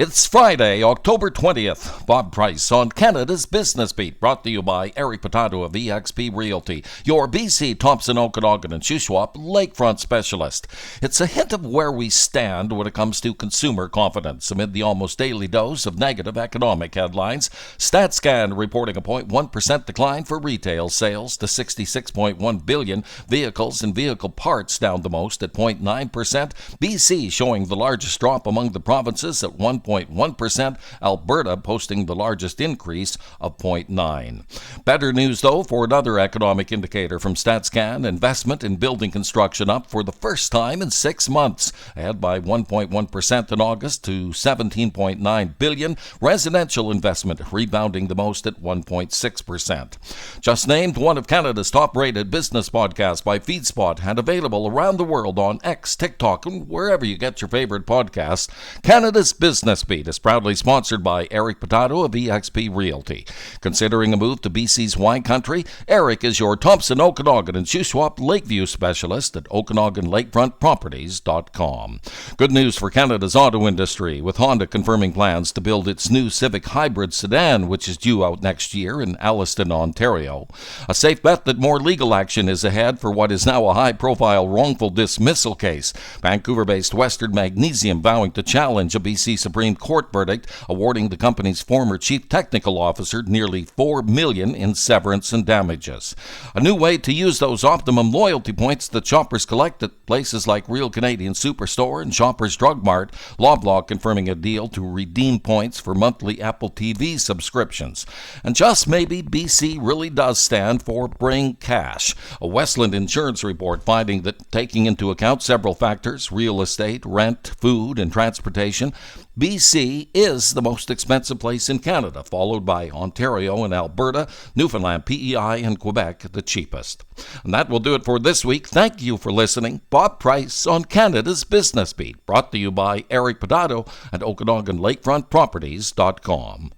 It's Friday, October 20th. Bob Price on Canada's Business Beat, brought to you by Eric Patato of eXp Realty, your BC Thompson, Okanagan and Shuswap lakefront specialist. It's a hint of where we stand when it comes to consumer confidence amid the almost daily dose of negative economic headlines. StatsCan reporting a 0.1% decline for retail sales to $66.1 billion. Vehicles and vehicle parts down the most at 0.9%. BC showing the largest drop among the provinces at 1.1%, Alberta posting the largest increase of 0.9%. Better news, though, for another economic indicator from StatsCan. Investment in building construction up for the first time in 6 months, ahead by 1.1% in August to $17.9 billion. Residential investment rebounding the most at 1.6%. Just named one of Canada's top-rated business podcasts by FeedSpot and available around the world on X, TikTok, and wherever you get your favorite podcasts. Canada's Business Beat is proudly sponsored by Eric Patato of eXp Realty. Considering a move to BC's wine country? Eric is your Thompson, Okanagan and Shuswap Lakeview specialist at OkanaganLakefrontProperties.com. Good news for Canada's auto industry, with Honda confirming plans to build its new Civic Hybrid sedan, which is due out next year in Alliston, Ontario. A safe bet that more legal action is ahead for what is now a high-profile wrongful dismissal case. Vancouver-based Western Magnesium vowing to challenge a BC Supreme Court verdict awarding the company's former chief technical officer nearly $4 million in severance and damages. A new way to use those optimum loyalty points that shoppers collect at places like Real Canadian Superstore and Shoppers Drug Mart. Loblaw confirming a deal to redeem points for monthly Apple TV subscriptions. And just maybe BC really does stand for Bring Cash. A Westland Insurance report finding that, taking into account several factors, real estate, rent, food, and transportation, BC is the most expensive place in Canada, followed by Ontario and Alberta, Newfoundland, PEI, and Quebec the cheapest. And that will do it for this week. Thank you for listening. Bob Price on Canada's Business Beat, brought to you by Eric Patato at OkanaganLakefrontProperties.com.